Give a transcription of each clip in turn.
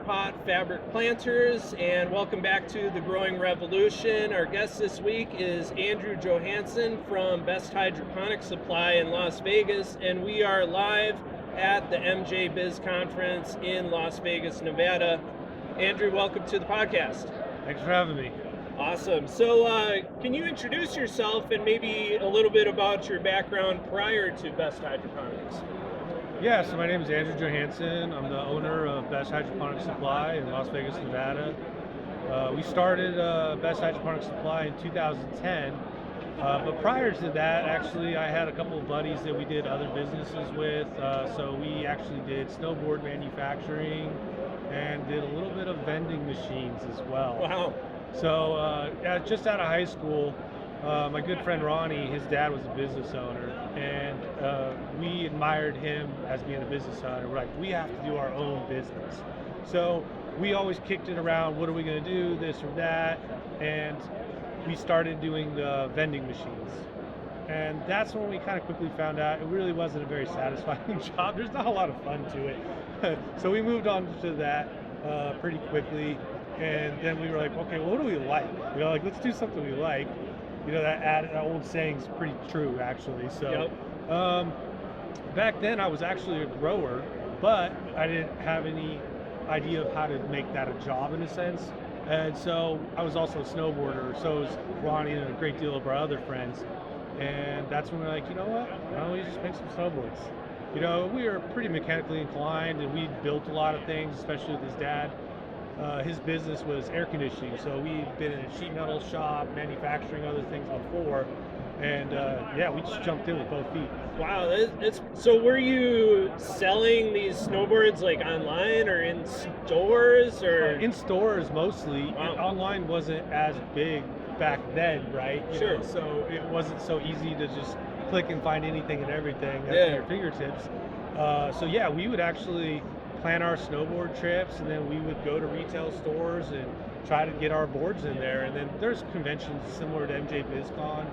smart pot fabric planters, and welcome back to the Growing Revolution. Our guest this week is Andrew Johansson from Best Hydroponic Supply in Las Vegas, and we are live at the MJ Biz Conference in Las Vegas, Nevada. Andrew, welcome to the podcast. Thanks for having me. Awesome. So can you introduce yourself and maybe a little bit about your background prior to Best Hydroponics? Yeah, so my name is Andrew Johansson. I'm the owner of Best Hydroponic Supply in Las Vegas, Nevada. We started Best Hydroponic Supply in 2010, but prior to that, actually, I had a couple of buddies that we did other businesses with. So we actually did snowboard manufacturing and did a little bit of vending machines as well. Wow. So just out of high school, my good friend Ronnie, his dad was a business owner, and we admired him as being a business owner. We're like, we have to do our own business. So we always kicked it around, what are we going to do, this or that, and we started doing the vending machines. And that's when we kind of quickly found out it really wasn't a very satisfying job. There's not a lot of fun to it. So we moved on to that pretty quickly. And then we were like, okay, well, what do we like? Like, let's do something we like. That old saying's pretty true, actually. So back then I was actually a grower, but I didn't have any idea of how to make that a job in a sense. And so I was also a snowboarder, so was Ronnie and a great deal of our other friends. And that's when we were like, you know what? Why don't we just make some snowboards? We were pretty mechanically inclined, and we built a lot of things, especially with his dad. His business was air conditioning, so we'd been in a sheet metal shop, manufacturing other things before, and we just jumped in with both feet. Wow, so were you selling these snowboards like online or in stores or? In stores mostly. Wow. Online wasn't as big back then, right? Sure. So it wasn't so easy to just click and find anything and everything at your fingertips. We would actually plan our snowboard trips, and then we would go to retail stores and try to get our boards in there. And then there's conventions similar to MJ Biz Con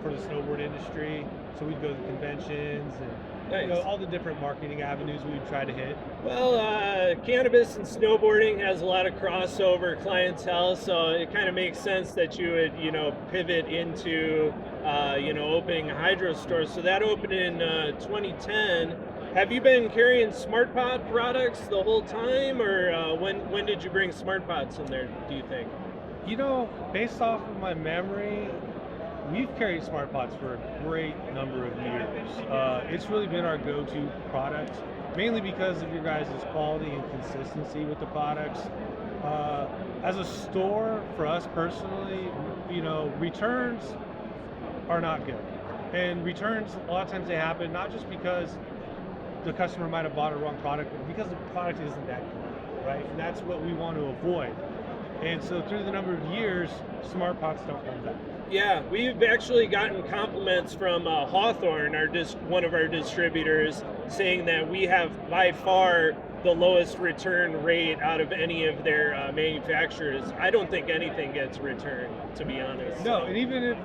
for the snowboard industry, so we'd go to conventions and all the different marketing avenues we would try to hit. Well, cannabis and snowboarding has a lot of crossover clientele, so it kind of makes sense that you would pivot into opening a hydro store. So that opened in 2010. Have you been carrying smart pot products the whole time, or when did you bring smart pots in there, do you think? Based off of my memory, we've carried smart pots for a great number of years. It's really been our go-to product, mainly because of your guys' quality and consistency with the products. As a store, for us personally, returns are not good. And returns, a lot of times they happen not just because the customer might have bought a wrong product, but because the product isn't that good, right? And that's what we want to avoid. And so through the number of years, smart pots don't come back. Yeah, we've actually gotten compliments from Hawthorne, one of our distributors, saying that we have by far the lowest return rate out of any of their manufacturers. I don't think anything gets returned, to be honest. No, and even if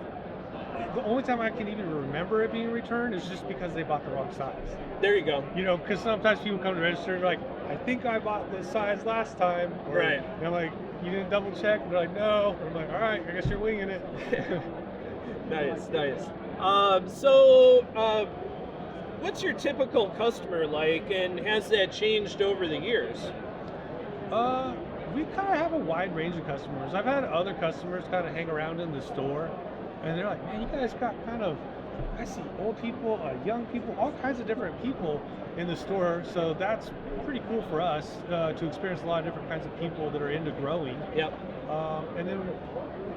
the only time I can even remember it being returned is just because they bought the wrong size. There you go. Because sometimes people come to register and they're like, I think I bought this size last time. Or, right. And I'm like, you didn't double check? And they're like, no. I'm like, all right, I guess you're winging it. Nice. What's your typical customer like, and has that changed over the years? We kind of have a wide range of customers. I've had other customers kind of hang around in the store, and they're like, man, you guys got I see old people, young people, all kinds of different people in the store. So that's pretty cool for us to experience a lot of different kinds of people that are into growing. Yep. And then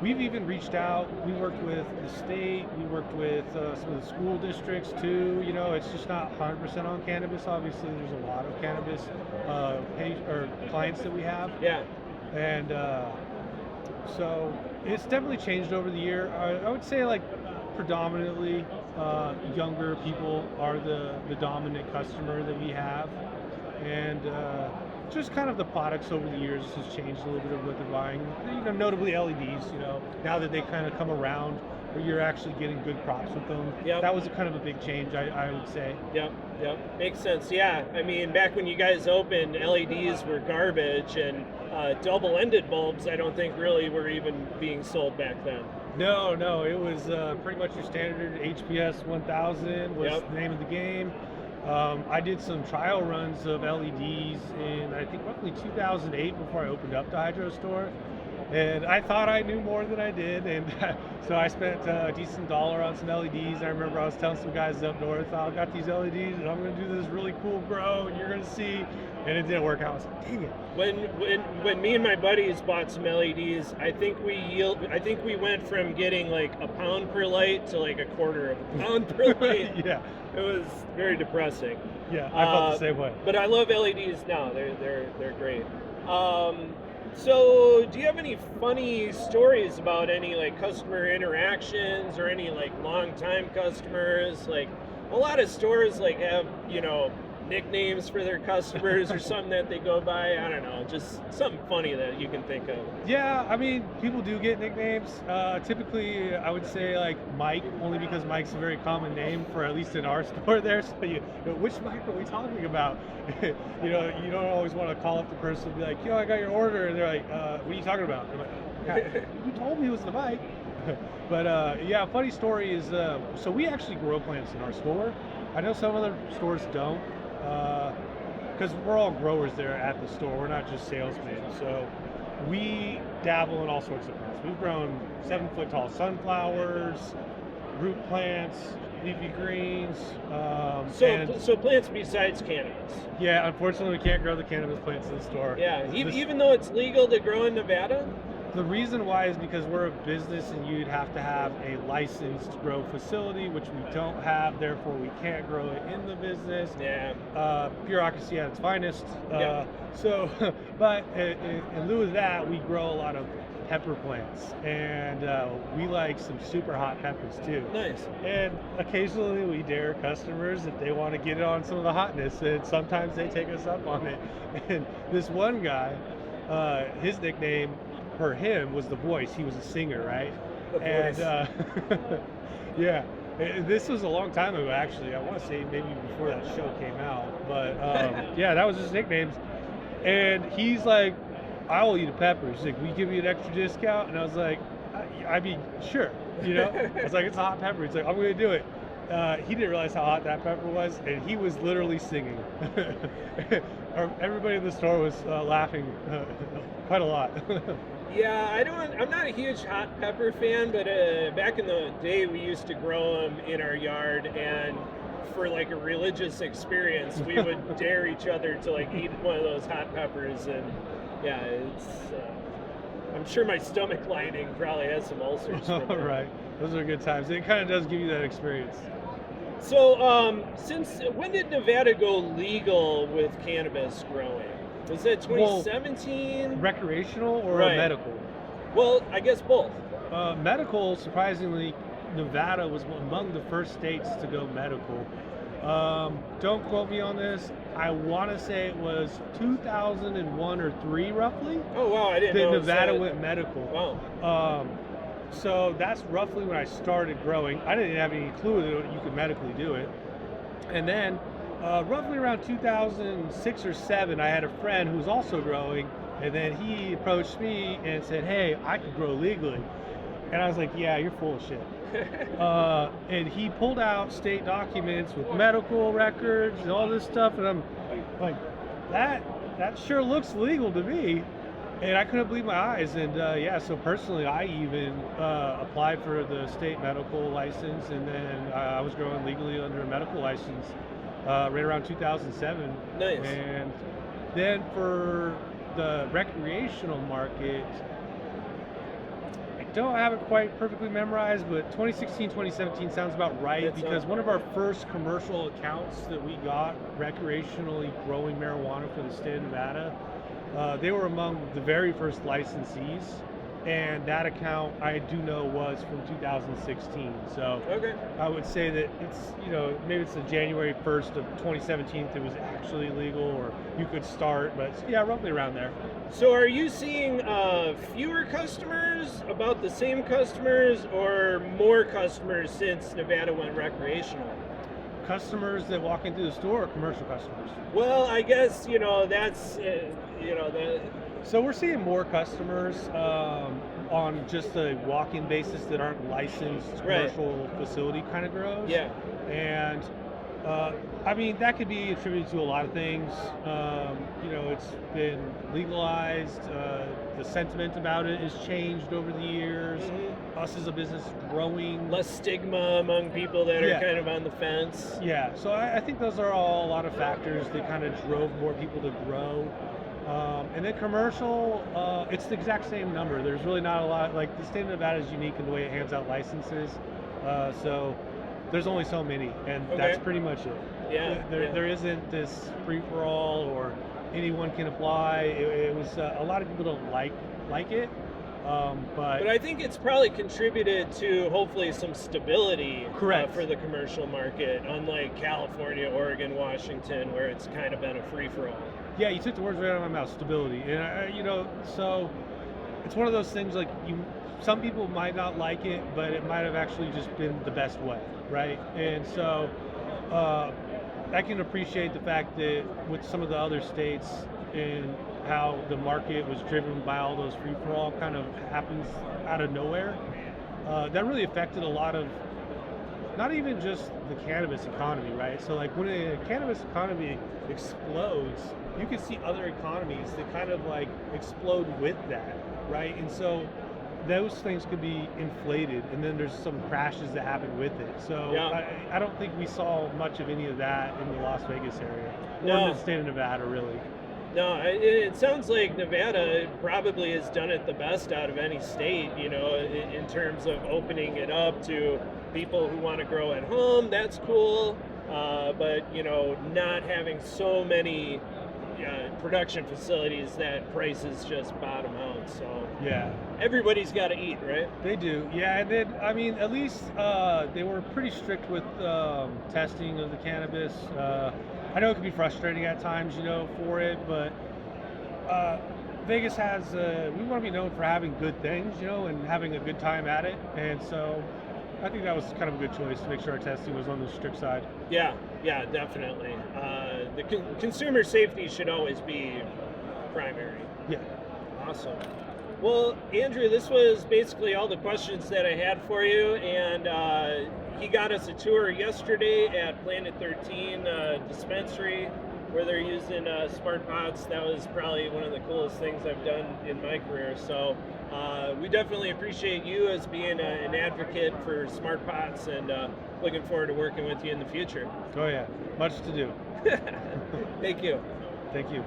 we've even reached out. We worked with the state. We worked with some of the school districts too. It's just not 100% on cannabis. Obviously, there's a lot of cannabis clients that we have. Yeah. And so it's definitely changed over the year. I would say predominantly younger people are the dominant customer that we have, and just kind of the products over the years has changed a little bit of what they're buying. Notably LEDs. Now that they kind of come around where you're actually getting good crops with them. Yep. That was a kind of a big change, I would say. Yep, makes sense. Yeah, I mean, back when you guys opened, LEDs were garbage, and double-ended bulbs, I don't think really were even being sold back then. No, it was pretty much your standard HPS 1000 was the name of the game. I did some trial runs of LEDs in, I think, roughly 2008 before I opened up the Hydro store. And I thought I knew more than I did, and so I spent a decent dollar on some LEDs. I remember I was telling some guys up north, I got these LEDs, and I'm going to do this really cool grow, and you're going to see. And it didn't work out. I was like, dang it. When me and my buddies bought some LEDs, I think we went from getting like a pound per light to like a quarter of a pound per light. Yeah, it was very depressing. Yeah, I felt the same way. But I love LEDs now. They're great. So, do you have any funny stories about any like customer interactions or any like long-time customers? Like a lot of stores like have, nicknames for their customers or something that they go by. I don't know, just something funny that you can think of. Yeah, I mean, people do get nicknames. Typically, I would say like Mike, only because Mike's a very common name for at least in our store there. So which Mike are we talking about? You don't always want to call up the person and be like, I got your order. And they're like, what are you talking about? I'm like, you told me it was the Mike. But yeah, funny story is, so we actually grow plants in our store. I know some other stores don't. Because we're all growers there at the store. We're not just salesmen. So we dabble in all sorts of plants. We've grown 7-foot tall sunflowers, root plants, leafy greens. So plants besides cannabis. Yeah, unfortunately we can't grow the cannabis plants in the store. Yeah, even though it's legal to grow in Nevada? The reason why is because we're a business and you'd have to have a licensed grow facility, which we don't have, therefore we can't grow it in the business. Yeah. Bureaucracy at its finest. Yeah. So, but in lieu of that, we grow a lot of pepper plants, and we like some super hot peppers too. Nice. And occasionally we dare customers if they want to get it on some of the hotness, and sometimes they take us up on it. And this one guy, his nickname for him was The Voice. He was a singer, right? The Voice. And yeah, this was a long time ago actually. I want to say maybe before that show came out, but yeah, that was his nickname. And he's like, I will eat a pepper. He's like, will you give me an extra discount? And I was like, I mean, sure. I was like, it's a hot pepper. He's like, I'm going to do it. He didn't realize how hot that pepper was, and he was literally singing. Everybody in the store was laughing quite a lot. Yeah, I'm not a huge hot pepper fan, but back in the day we used to grow them in our yard, and for like a religious experience, we would dare each other to like eat one of those hot peppers, and yeah, it's. I'm sure my stomach lining probably has some ulcers. From it. Right, those are good times. It kind of does give you that experience. So, since when did Nevada go legal with cannabis growing? Was that 2017? Well, recreational or medical? Well, I guess both. Medical, surprisingly, Nevada was among the first states to go medical. Don't quote me on this. I want to say it was 2001 or 3, roughly. Oh wow, I didn't know. Nevada went medical. Wow. So that's roughly when I started growing. I didn't have any clue that you could medically do it. And then roughly around 2006 or 7, I had a friend who was also growing, and then he approached me and said, hey, I could grow legally. And I was like, yeah, you're full of shit. And he pulled out state documents with medical records and all this stuff, and I'm like, that sure looks legal to me. And I couldn't believe my eyes. And yeah, so personally, I even applied for the state medical license, and then I was growing legally under a medical license right around 2007. Nice. And then for the recreational market, I don't have it quite perfectly memorized, but 2016, 2017 sounds about right, because one of our first commercial accounts that we got recreationally growing marijuana for the state of Nevada, they were among the very first licensees, and that account I do know was from 2016. So Okay. I would say that it's, maybe it's the January 1st of 2017 it was actually legal, or you could start, but yeah, roughly around there. So are you seeing fewer customers, about the same customers, or more customers since Nevada went recreational? Customers that walk into the store or commercial customers? Well, I guess, that's, the, So we're seeing more customers on just a walk-in basis that aren't licensed Right. commercial facility kind of grows. yeah. And I mean, that could be attributed to a lot of things. It's been legalized. The sentiment about it has changed over the years. Mhm. Us as a business growing. Less stigma among people that are Yeah. kind of on the fence. Yeah, so I think those are all a lot of factors that kind of drove more people to grow. And then commercial, it's the exact same number. There's really not a lot, like the state of Nevada is unique in the way it hands out licenses. So there's only so many, and that's Okay. pretty much it. Yeah. yeah. There isn't this free-for-all or anyone can apply. It was a lot of people don't like it, but But I think it's probably contributed to hopefully some stability Correct. for the commercial market, unlike California, Oregon, Washington, where it's kind of been a free-for-all. yeah, you took the words right out of my mouth. Stability, and so it's one of those things like some people might not like it, but it might have actually just been the best way, right? And so I can appreciate the fact that with some of the other states and how the market was driven by all those free for all kind of happens out of nowhere. That really affected a lot of not even just the cannabis economy, right? So like when a cannabis economy explodes, you can see other economies that kind of like explode with that, right? And so those things could be inflated, and then there's some crashes that happen with it. So Yeah. I don't think we saw much of any of that in the Las Vegas area, or No. in the state of Nevada, really. No, it sounds like Nevada probably has done it the best out of any state, in terms of opening it up to people who want to grow at home. That's cool. But, not having so many production facilities that prices just bottom out. So Yeah. everybody's got to eat, right? They do, yeah, and then I mean, at least they were pretty strict with testing of the cannabis. I know it can be frustrating at times, for it, but Vegas has. We want to be known for having good things, and having a good time at it, and so I think that was kind of a good choice to make sure our testing was on the strict side. Yeah, definitely. The consumer safety should always be primary. Yeah. Awesome. Well, Andrew, this was basically all the questions that I had for you, and he got us a tour yesterday at Planet 13 dispensary, where they're using smart pots. That was probably one of the coolest things I've done in my career. So we definitely appreciate you as being an advocate for smart pots, and looking forward to working with you in the future. Oh yeah, much to do. Thank you. Thank you.